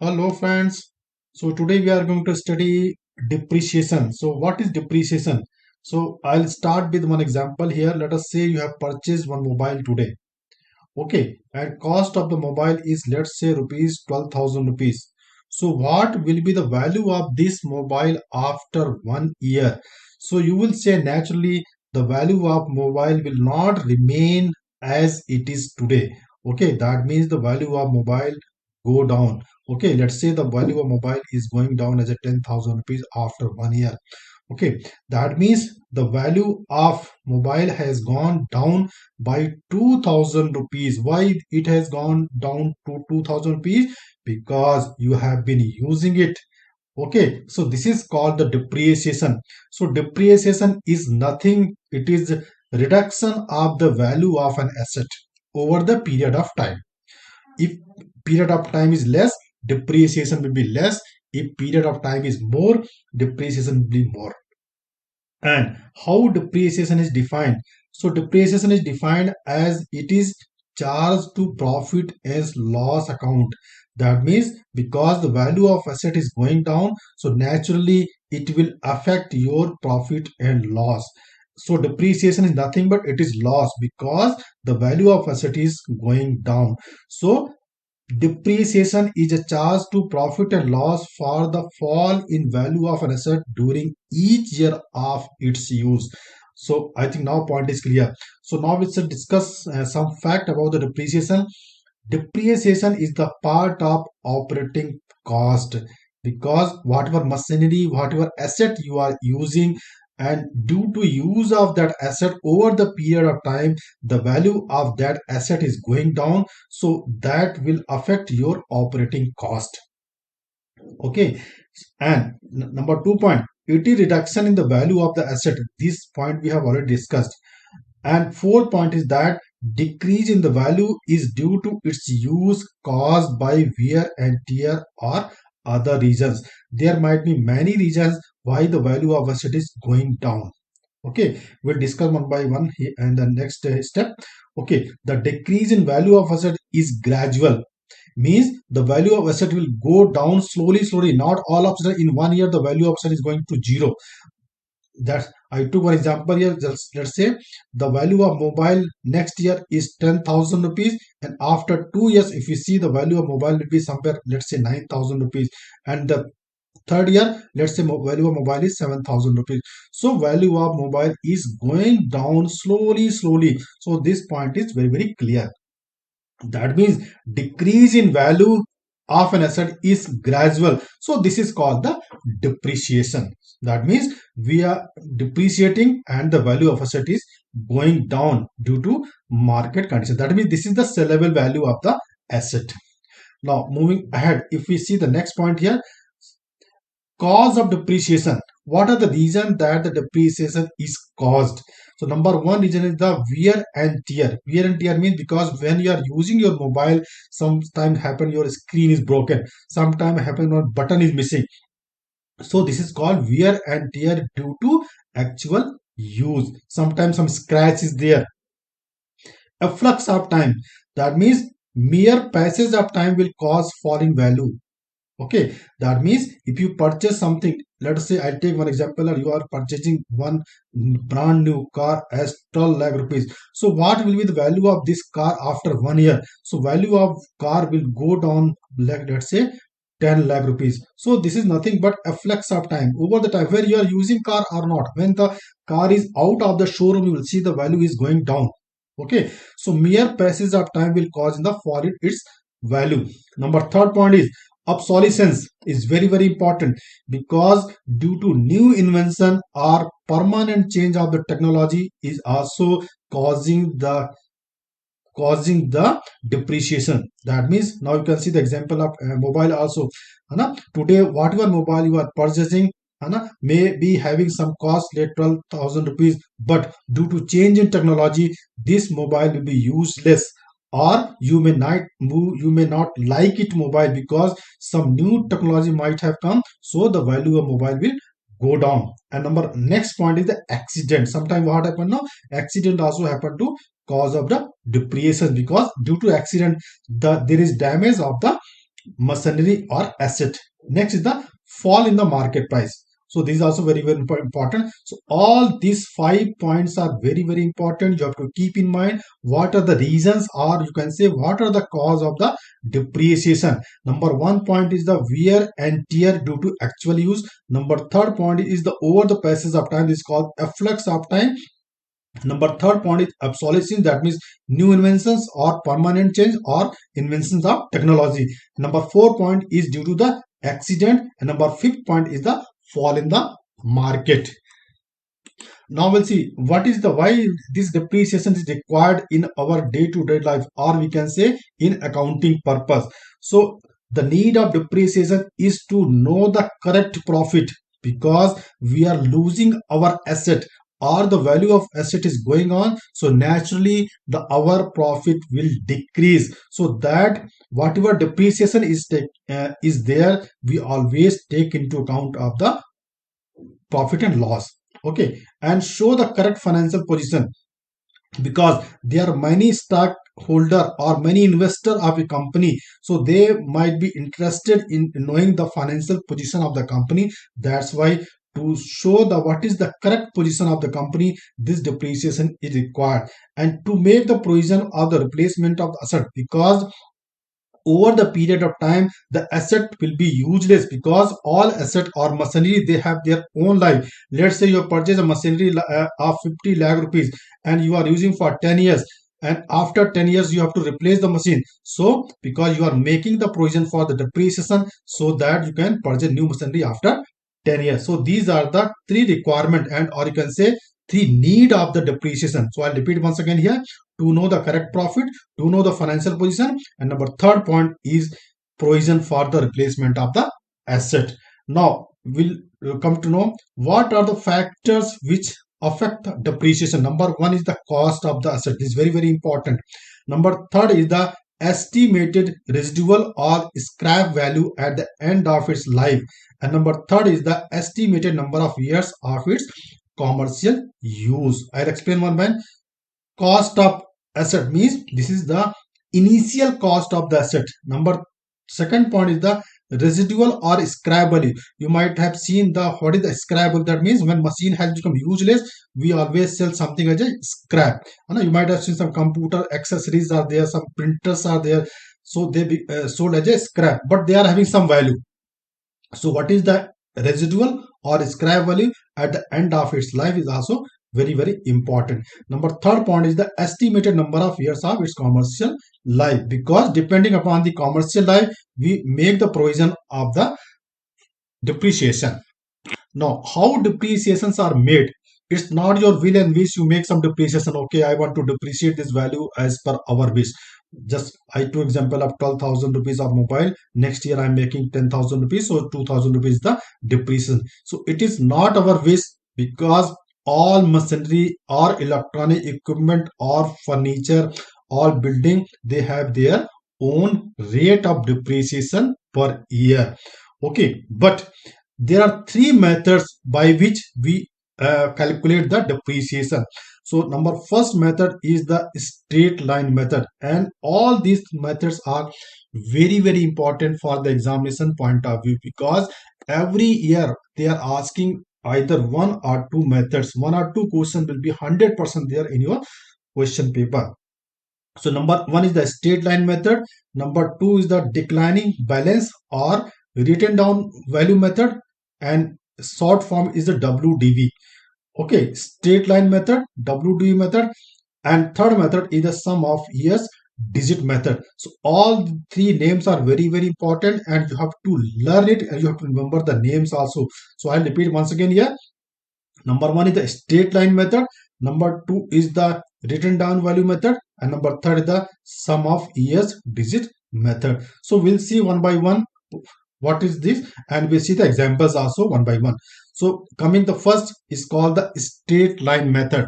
Hello friends. So today we are going to study depreciation. So what is depreciation? So I'll start with one example here. Let us say you have purchased one mobile today. Okay. And cost of the mobile is, let's say, rupees 12,000 rupees. So what will be the value of this mobile after 1 year? So you will say naturally the value of mobile will not remain as it is today. Okay. That means the value of mobile go down. Okay, let's say the value of mobile is going down as a 10,000 rupees after 1 year. Okay, that means the value of mobile has gone down by 2,000 rupees. Why it has gone down to 2,000 rupees? Because you have been using it. Okay, so this is called the depreciation. So depreciation is nothing, it is reduction of the value of an asset over the period of time. If period of time is less, depreciation will be less. If period of time is more, depreciation will be more. And how depreciation is defined? So depreciation is defined as it is charged to profit as loss account. That means because the value of asset is going down, so naturally it will affect your profit and loss. So depreciation is nothing but it is loss because the value of asset is going down. So depreciation is a charge to profit and loss for the fall in value of an asset during each year of its use. So I think now point is clear. So now we should discuss some fact about the depreciation. Depreciation is the part of operating cost because whatever machinery, whatever asset you are using, and due to use of that asset over the period of time, the value of that asset is going down. So that will affect your operating cost. Okay. And number 2 point, it is reduction in the value of the asset. This point we have already discussed. And fourth point is that decrease in the value is due to its use caused by wear and tear or other reasons. There might be many reasons why the value of asset is going down. Okay, we'll discuss one by one here and the next step. Okay, the decrease in value of asset is gradual, means the value of asset will go down slowly, not all of a sudden in 1 year the value of asset is going to zero. That I took one example here. Just let's say the value of mobile next year is 10,000 rupees, and after 2 years, if you see the value of mobile will be somewhere, let's say 9,000 rupees, and the third year, let's say value of mobile is 7,000 rupees. So value of mobile is going down slowly. So this point is very clear. That means decrease in value of an asset is gradual. So this is called the depreciation. That means we are depreciating and the value of asset is going down due to market condition. That means this is the sellable value of the asset. Now moving ahead, if we see the next point here, cause of depreciation. What are the reasons that the depreciation is caused? So number one reason is the wear and tear. Wear and tear means because when you are using your mobile, sometimes happen your screen is broken, sometimes happen one button is missing. So this is called wear and tear due to actual use. Sometimes some scratch is there. A flux of time, that means mere passage of time will cause falling value. Okay, that means if you purchase something, let's say I'll take one example, you are purchasing one brand new car as 12 lakh rupees. So what will be the value of this car after 1 year? So value of car will go down, like let's say 10 lakh rupees. So this is nothing but a flex of time over the time where you are using car or not. When the car is out of the showroom, you will see the value is going down. Okay, so mere passage of time will cause in the fall in its value. Number third point is obsolescence is very important because due to new invention or permanent change of the technology is also causing the depreciation. That means now you can see the example of mobile also. Today whatever mobile you are purchasing may be having some cost like 12,000 rupees, but due to change in technology this mobile will be useless, or you may not like it mobile because some new technology might have come, so the value of mobile will go down. And number next point is the accident. Sometimes what happen now, accident also happen to cause of the depreciation, because due to accident there is damage of the machinery or asset. Next is the fall in the market price. So this is also very very important. So all these 5 points are very very important. You have to keep in mind what are the reasons, or you can say what are the cause of the depreciation. Number one point is the wear and tear due to actual use. Number third point is the over the passage of time. This is called efflux of time. Number third point is obsolescence, that means new inventions or permanent change or inventions of technology. Number four point is due to the accident, and number fifth point is the fall in the market. Now we'll see what is the why this depreciation is required in our day-to-day life, or we can say in accounting purpose. So the need of depreciation is to know the correct profit, because we are losing our asset or the value of asset is going on, so naturally the our profit will decrease. So that whatever depreciation is there, we always take into account of the profit and loss. Okay, and show the correct financial position, because there are many stockholder or many investor of a company, so they might be interested in knowing the financial position of the company. That's why to show the what is the correct position of the company, this depreciation is required. And to make the provision of the replacement of the asset, because over the period of time the asset will be useless, because all asset or machinery, they have their own life. Let's say you purchase a machinery of 50 lakh rupees and you are using for 10 years, and after 10 years you have to replace the machine. So because you are making the provision for the depreciation, so that you can purchase new machinery after 10 years. So these are the three requirement, and or you can say three need of the depreciation. So I'll repeat once again here: to know the correct profit, to know the financial position, and number third point is provision for the replacement of the asset. Now we'll come to know what are the factors which affect the depreciation. Number one is the cost of the asset. This is very very important. Number third is the estimated residual or scrap value at the end of its life, and number third is the estimated number of years of its commercial use. I'll explain one by one. Cost of asset means this is the initial cost of the asset. Number second point is the residual or scrap value. You might have seen the what is the scrap value. That means when machine has become useless, we always sell something as a scrap. You might have seen some computer accessories are there, some printers are there, so they be sold as a scrap, but they are having some value. So what is the residual or scrap value at the end of its life is also very very important. Number third point is the estimated number of years of its commercial life, because depending upon the commercial life we make the provision of the depreciation. Now, how depreciations are made? It's not your will and wish you make some depreciation. Okay, I want to depreciate this value as per our wish. Just I took example of 12,000 rupees of mobile. Next year I'm making 10,000 rupees, so 2,000 rupees the depreciation. So it is not our wish, because all machinery or electronic equipment or furniture, all building, they have their own rate of depreciation per year. Okay, but there are three methods by which we calculate the depreciation. So number first method is the straight line method, and all these methods are very very important for the examination point of view, because every year they are asking either one or two methods. One or two questions will be 100% there in your question paper. So number one is the straight line method. Number two is the declining balance or written down value method, and short form is the WDV. Okay, straight line method, WDV method, and third method is the sum of years digit method. So all three names are very very important, and you have to learn it and you have to remember the names also. So I'll repeat once again here. Number one is the straight line method. Number two is the written down value method. And number third is the sum of years digit method. So we'll see one by one what is this, and we'll see the examples also one by one. So coming the first is called the straight line method.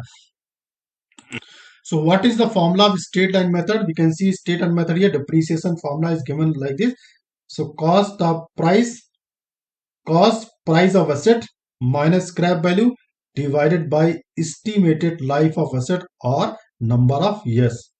So what is the formula of straight line method? We can see straight line method here. Depreciation formula is given like this. So cost price of asset minus scrap value divided by estimated life of asset or number of years.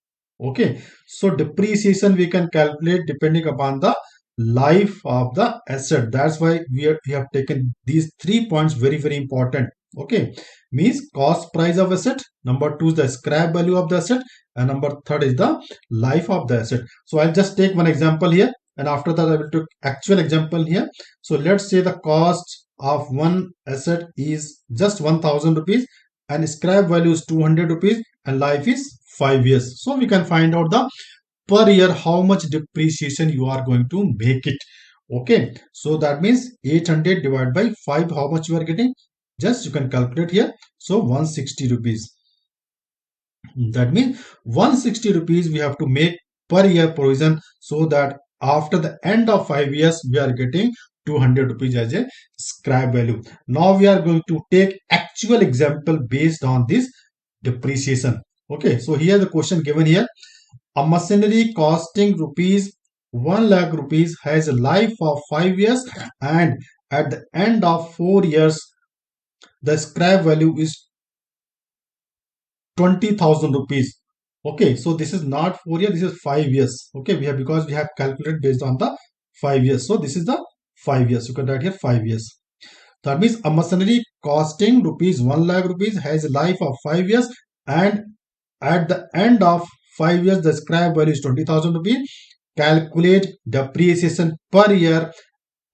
Okay, so depreciation we can calculate depending upon the life of the asset. That's why we have taken these 3 points, very very important. Okay, means cost price of asset, number two is the scrap value of the asset, and number third is the life of the asset. So I'll just take one example here, and after that I will take actual example here. So let's say the cost of one asset is just 1000 rupees, and scrap value is 200 rupees, and life is 5 years. So we can find out the per year how much depreciation you are going to make it. Okay, so that means 800 divided by 5, how much you are getting, just you can calculate here. So 160 rupees, that means 160 rupees we have to make per year provision, so that after the end of 5 years we are getting 200 rupees as a scrap value. Now we are going to take actual example based on this depreciation. Okay, so here the question given here: a machinery costing rupees 1 lakh rupees has a life of 5 years, and at the end of 4 years the scrap value is 20,000 rupees. Okay, so this is not 4 years, this is 5 years. Okay, we have, because we have calculated based on the 5 years. So this is the 5 years. You can write here 5 years. That means a machinery costing rupees 1 lakh rupees has a life of 5 years, and at the end of 5 years the scrap value is 20,000 rupees. Calculate depreciation per year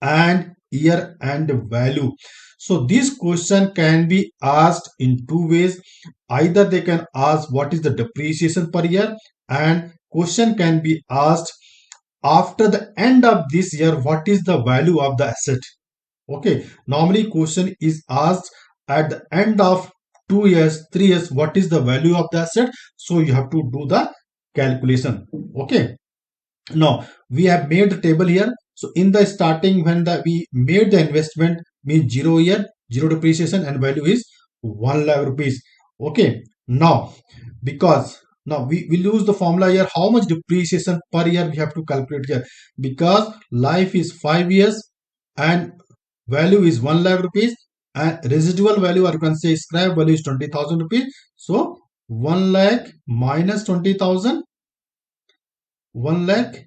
and year and value. So this question can be asked in two ways. Either they can ask what is the depreciation per year, and question can be asked after the end of this year what is the value of the asset. Okay, normally question is asked at the end of 2 years, 3 years, what is the value of the asset. So you have to do the calculation. Okay, now we have made the table here. So in the starting, when we made the investment, means 0 year, 0 depreciation, and value is 1 lakh rupees. Okay, now because now we will use the formula here, how much depreciation per year we have to calculate here, because life is 5 years and value is 1 lakh rupees, and residual value, or you can say scrap value, is 20,000 rupees. So 1 lakh minus 20,000, 1 lakh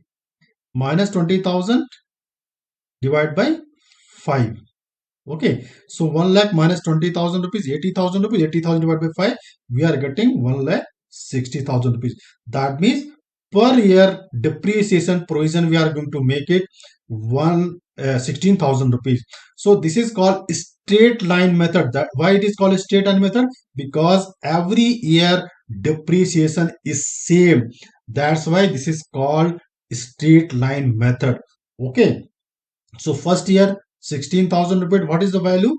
minus 20,000 divided by 5. Okay, so 1 lakh minus 20,000 rupees, 80,000 rupees, 80,000 divided by 5, we are getting 1 lakh 60,000 rupees. That means per year depreciation provision we are going to make it 16,000 rupees. So this is called straight line method. That why it is called a straight line method, because every year depreciation is same. That's why this is called straight line method. Okay, so first year 16,000 rupees, what is the value?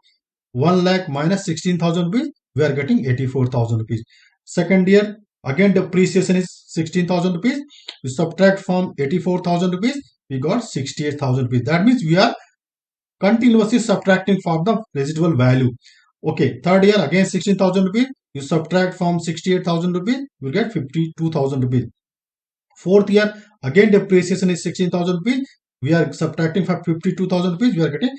1 lakh minus 16,000 rupees, we are getting 84,000 rupees. Second year, again depreciation is 16,000 rupees, we subtract from 84,000 rupees, we got 68,000 rupees. That means we are continuously subtracting from the residual value. Okay, third year, again 16,000 rupees, you subtract from 68,000 rupees, you will get 52,000 rupees. Fourth year, again depreciation is 16,000 rupees, we are subtracting from 52,000 rupees, we are getting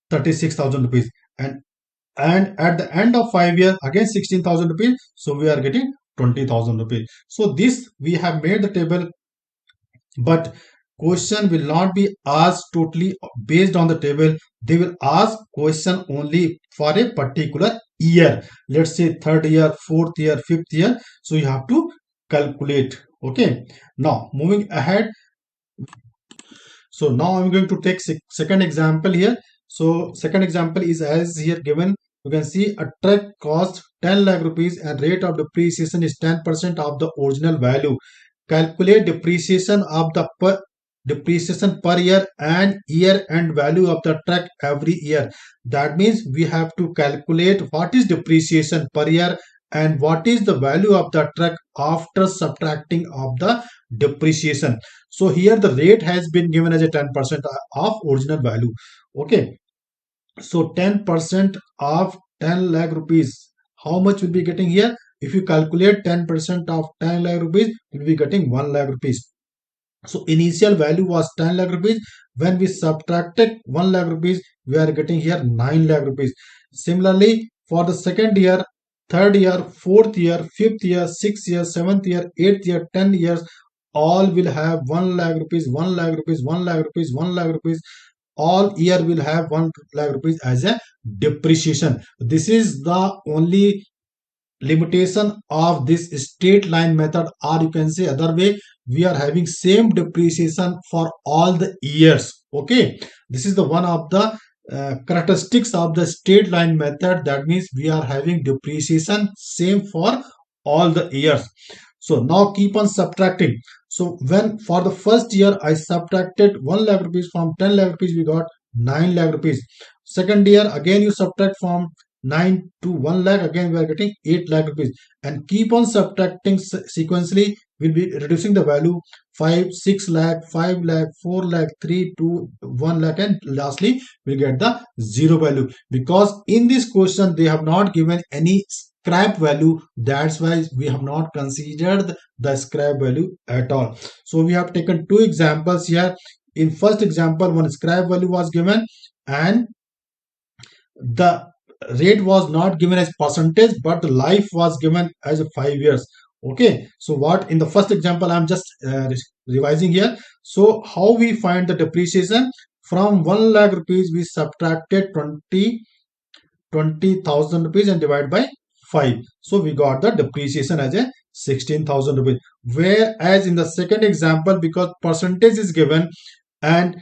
36,000 rupees. And at the end of 5 years, again 16,000 rupees, so we are getting 20,000 rupees. So this we have made the table, but question will not be asked totally based on the table. They will ask question only for a particular year. Let's say third year, fourth year, fifth year. So you have to calculate. Okay, now moving ahead. So now I'm going to take second example here. So second example is as here given. You can see a truck costs 10 lakh rupees and rate of depreciation is 10% of the original value. Calculate depreciation per year and year and value of the truck every year. That means we have to calculate what is depreciation per year and what is the value of the truck after subtracting of the depreciation. So here the rate has been given as a 10% of original value. Okay, so 10% of 10 lakh rupees, how much will be getting here? If you calculate 10% of 10 lakh rupees, you will be getting 1 lakh rupees. So initial value was 10 lakh rupees. When we subtracted 1 lakh rupees, we are getting here 9 lakh rupees. Similarly, for the second year, third year, fourth year, fifth year, sixth year, seventh year, eighth year, 10 years, all will have 1 lakh rupees, 1 lakh rupees, 1 lakh rupees, 1 lakh rupees. All year will have 1 lakh rupees as a depreciation. This is the only limitation of this straight line method, or you can say other way, we are having same depreciation for all the years. Okay, this is the one of the characteristics of the straight line method. That means we are having depreciation same for all the years. So now keep on subtracting. So when for the first year I subtracted 1 lakh rupees from 10 lakh rupees, we got 9 lakh rupees. Second year again you subtract from 9 to 1 lakh, again we are getting 8 lakh rupees, and keep on subtracting sequentially. We'll be reducing the value 5, 6 lakh, 5 lakh, 4 lakh, 3, 2, 1 lakh, and lastly we'll get the zero value, because in this question they have not given any scrap value. That's why we have not considered the scrap value at all. So we have taken two examples here. In first example, one scrap value was given and the rate was not given as percentage, but the life was given as 5 years. Okay, so what in the first example I'm just revising here. So how we find the depreciation? From 1 lakh rupees we subtracted 20,000 rupees and divide by 5. So we got the depreciation as a 16,000 rupees. Whereas in the second example, because percentage is given and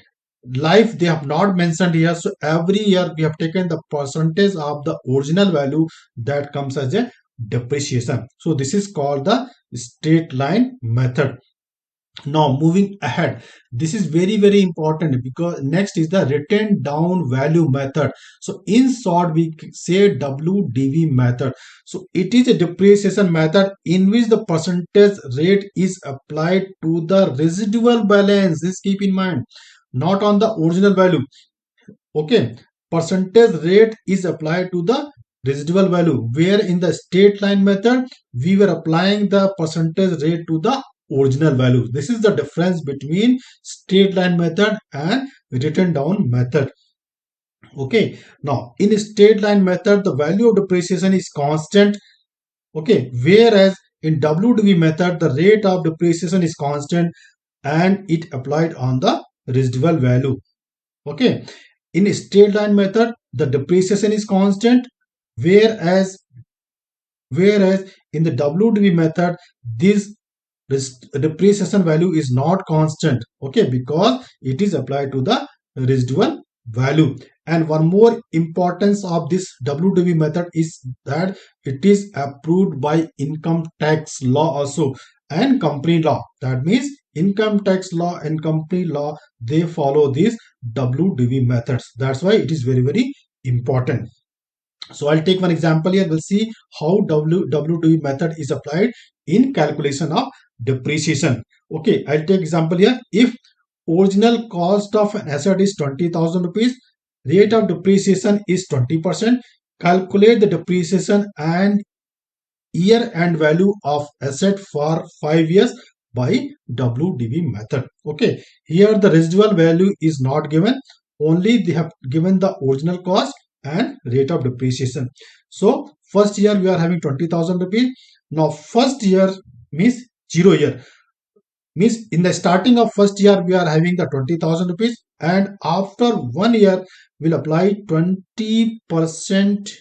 life they have not mentioned here, so every year we have taken the percentage of the original value, that comes as a depreciation. So this is called the straight line method. Now moving ahead, this is very important, because next is the written down value method. So in short we say WDV method. So it is a depreciation method in which the percentage rate is applied to the residual balance. This keep in mind, not on the original value. Okay, percentage rate is applied to the residual value, where in the straight line method we were applying the percentage rate to the original value. This is the difference between straight line method and written down method. Okay, now in straight line method the value of depreciation is constant. Okay, whereas in WDV method the rate of depreciation is constant and it applied on the residual value. Okay, in straight line method the depreciation is constant, whereas in the WDV method this depreciation value is not constant. Okay, because it is applied to the residual value. And one more importance of this WDV method is that it is approved by income tax law also and company law. That means income tax law and company law, they follow these WDV methods. That's why it is very important. So I'll take one example here. We'll see how WDV method is applied in calculation of depreciation. Okay, I'll take example here. If original cost of an asset is 20,000 rupees, rate of depreciation is 20%. Calculate the depreciation and year end value of asset for 5 years by WDV method. Okay, here the residual value is not given, only they have given the original cost and rate of depreciation. So first year we are having 20,000 rupees. Now first year means 0 year, means in the starting of first year we are having the 20,000 rupees, and after 1 year we'll apply 20%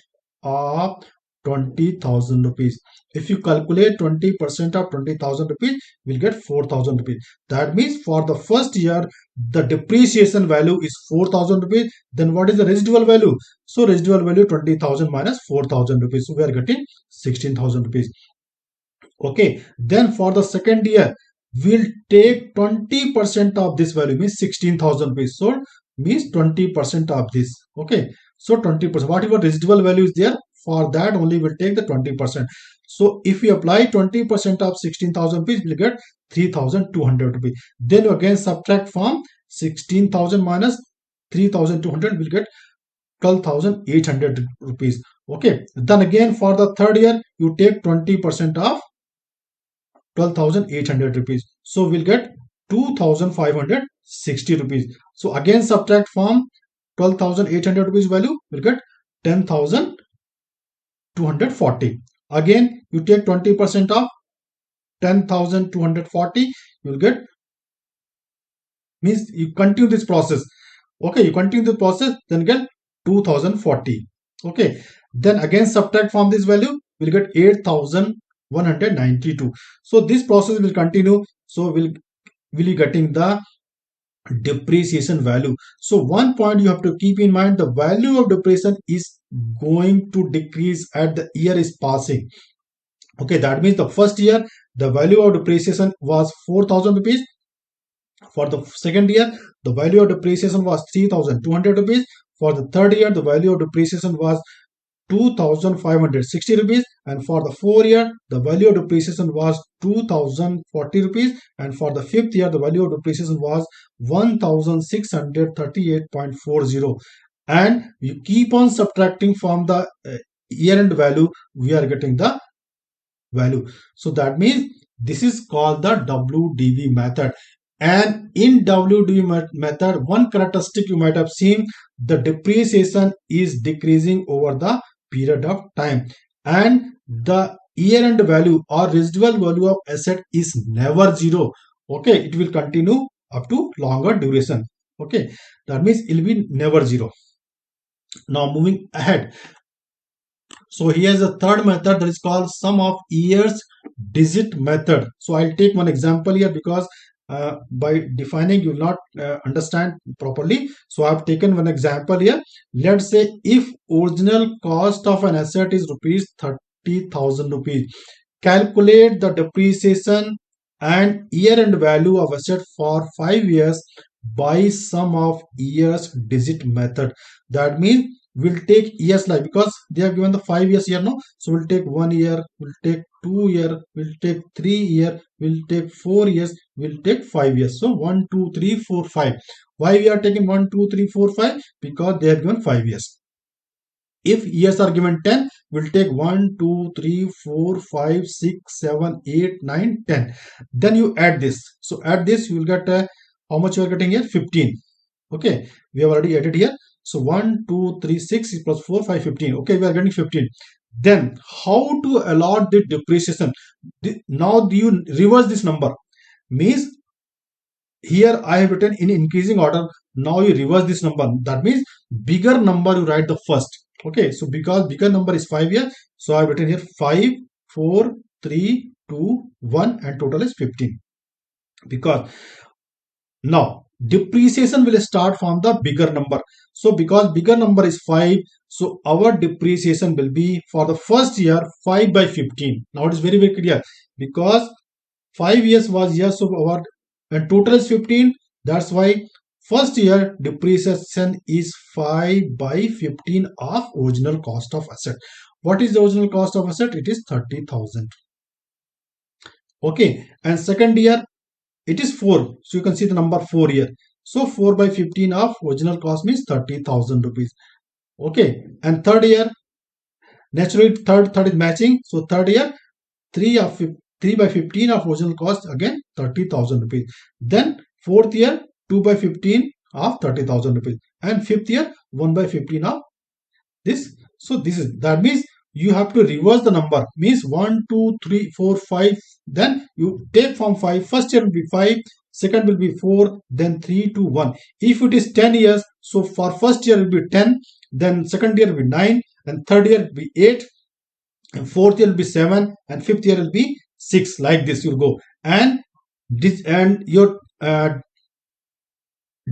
of 20,000 rupees. If you calculate 20% of 20,000 rupees, we'll get 4,000 rupees. That means for the first year the depreciation value is 4,000 rupees. Then what is the residual value? So residual value 20,000 minus 4,000 rupees, so we are getting 16,000 rupees. Okay, then for the second year we'll take 20% of this value, means 16,000 rupees. So means 20% of this. Okay, so 20%, whatever residual value is there, for that only we'll take the 20%. So if we apply 20% of 16,000 rupees, we'll get 3,200 rupees. Then again subtract from 16,000 minus 3,200, we'll get 12,800 rupees. Okay, then again for the third year you take 20% of 12,800 rupees, so we'll get 2,560 rupees. So again subtract from 12,800 rupees value, we'll get 10,240. Again you take 20% of 10,240, you will get, means you continue this process. Okay, you continue the process, then get 2040. Okay, then again subtract from this value, we'll get 8192. So this process will continue. So will you getting the depreciation value. So one point you have to keep in mind, the value of depreciation is going to decrease as the year is passing. Okay, that means the first year the value of depreciation was 4,000 rupees. For the second year, the value of depreciation was 3,200 rupees. For the third year, the value of depreciation was 2,560 rupees, and for the fourth year the value of depreciation was 2,040 rupees, and for the fifth year the value of depreciation was 1,638.40. And you keep on subtracting from the year end value, we are getting the value. So that means this is called the WDV method. And in WDV method, one characteristic you might have seen, the depreciation is decreasing over the period of time, and the year end value or residual value of asset is never zero. Okay, it will continue up to longer duration. Okay, that means it will be never zero. Now moving ahead, so here's a third method that is called sum of years digit method. So I'll take one example here because by defining you will not understand properly. So I've taken one example here. Let's say if original cost of an asset is rupees 30,000 rupees, calculate the depreciation and year end value of asset for 5 years by sum of years digit method. That means we'll take years like, because they have given the 5 years here, no, so we'll take 1 year, we'll take 2 year, we'll take 3 year, we'll take 4 years, we'll take 5 years. So 1 2 3 4 5. Why we are taking 1 2 3 4 5? Because they have given 5 years. If years are given 10, we'll take 1 2 3 4 5 6 7 8 9 10. Then you add this. So add this, you will get how much you are getting here? 15. Okay, we have already added here. So 1 2 3 6 plus 4 5 15. Okay, we are getting 15. Then how to allot the depreciation? Now you reverse this number. Means here I have written in increasing order. Now you reverse this number. That means bigger number you write the first. Okay, so because bigger number is 5 here, so I have written here 5 4 3 2 1 and total is 15. Because now depreciation will start from the bigger number. So because bigger number is 5, so our depreciation will be for the first year 5 by 15. Now it is very very clear, because 5 years was years, so our and total is 15. That's why first year depreciation is 5 by 15 of original cost of asset. What is the original cost of asset? It is 30,000. Okay, and second year it is 4. So you can see the number 4 here. So 4 by 15 of original cost means 30,000 rupees. Okay, and third year, naturally third is matching. So third year 3 by 15 of original cost, again 30,000 rupees. Then fourth year 2 by 15 of 30,000 rupees, and fifth year 1 by 15 of this. So this is, that means you have to reverse the number, means 1 2 3 4 5. Then you take from 5, first year will be 5, second will be 4, then 3 2 1. If it is 10 years, so for first year will be 10, then second year will be 9, and third year will be 8, and fourth year will be 7, and fifth year will be 6. Like this you'll go, and this, and your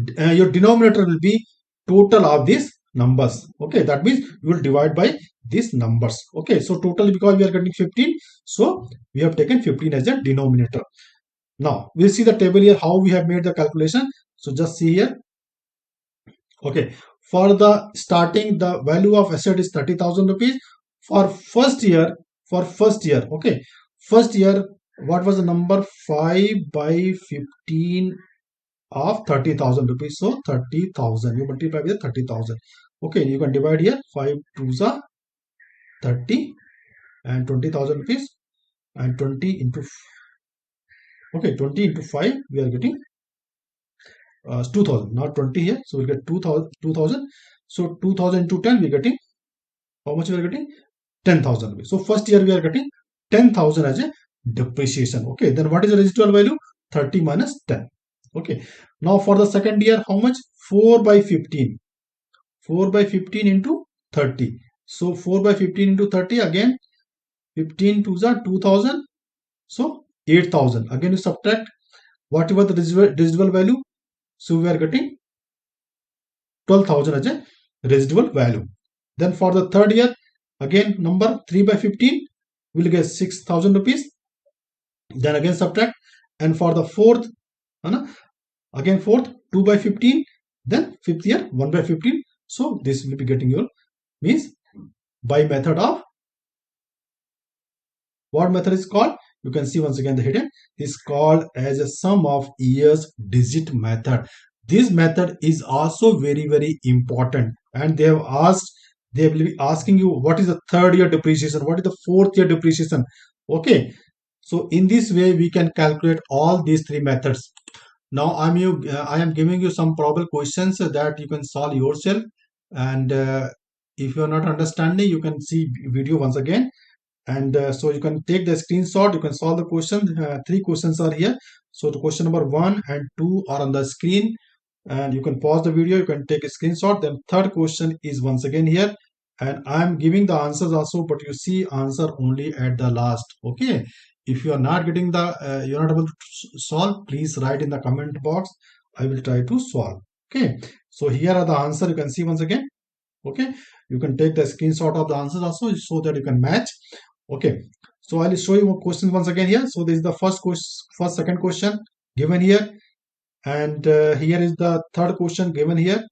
denominator will be total of these numbers. Okay, that means you will divide by these numbers. Okay, so total, because we are getting 15, so we have taken 15 as a denominator. Now we'll see the table here how we have made the calculation. So just see here. Okay, for the starting, the value of asset is 30,000 rupees for first year. Okay, first year, what was the number? 5 by 15 of 30,000 rupees. So 30,000 you multiply with 30,000. Okay, you can divide here. 5 2s are 30 and 20,000 rupees, and 20 into, okay, 20 into 5, we are getting 2,000, not 20 here. So we'll get 2,000. So 2,000 into 10, we're getting, how much we are getting? 10,000 rupees. So first year we are getting 10,000 as a depreciation. Okay, then what is the residual value? 30 minus 10. Okay. Now for the second year, how much? 4 by 15. 4 by 15 into 30. So 4 by 15 into 30, again 15 to the 2000. So 8000. Again you subtract whatever the residual value. So we are getting 12,000 as a residual value. Then for the third year, again number 3 by 15 will get 6,000 rupees. Then again subtract. And for the fourth, again fourth 2 by 15. Then fifth year 1 by 15. So this will be getting your, means by method of, what method is called? You can see once again the hidden is called as a sum of years digit method. This method is also very important, and they will be asking you what is the third year depreciation, what is the fourth year depreciation. Okay, so in this way we can calculate all these three methods. Now I am giving you some probable questions that you can solve yourself, and if you are not understanding, you can see video once again. And so you can take the screenshot, you can solve the question. Three questions are here. So the question number 1 and 2 are on the screen, and you can pause the video, you can take a screenshot. Then third question is once again here, and I'm giving the answers also, but you see answer only at the last. Okay, if you are not getting the you're not able to solve, please write in the comment box, I will try to solve. Okay, so here are the answer, you can see once again. Okay, you can take the screenshot of the answers also so that you can match. Okay, so I'll show you questions once again here. So this is the first question, second question given here, and here is the third question given here.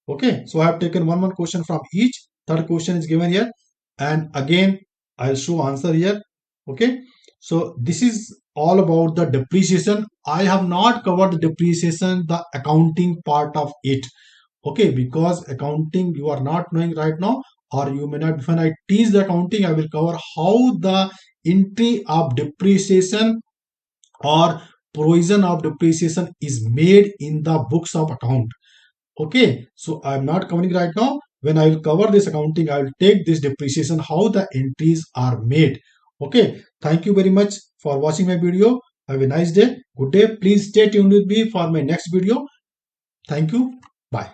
Okay, so I have taken one question from each. Third question is given here, and again I'll show answer here. Okay, so this is all about the depreciation. I have not covered the depreciation, the accounting part of it. Okay, because accounting you are not knowing right now, or you may not. When I teach the accounting, I will cover how the entry of depreciation or provision of depreciation is made in the books of account. Okay, so I'm not covering right now. When I will cover this accounting, I will take this depreciation, how the entries are made. Okay, thank you very much for watching my video. Have a nice day. Good day. Please stay tuned with me for my next video. Thank you. Bye.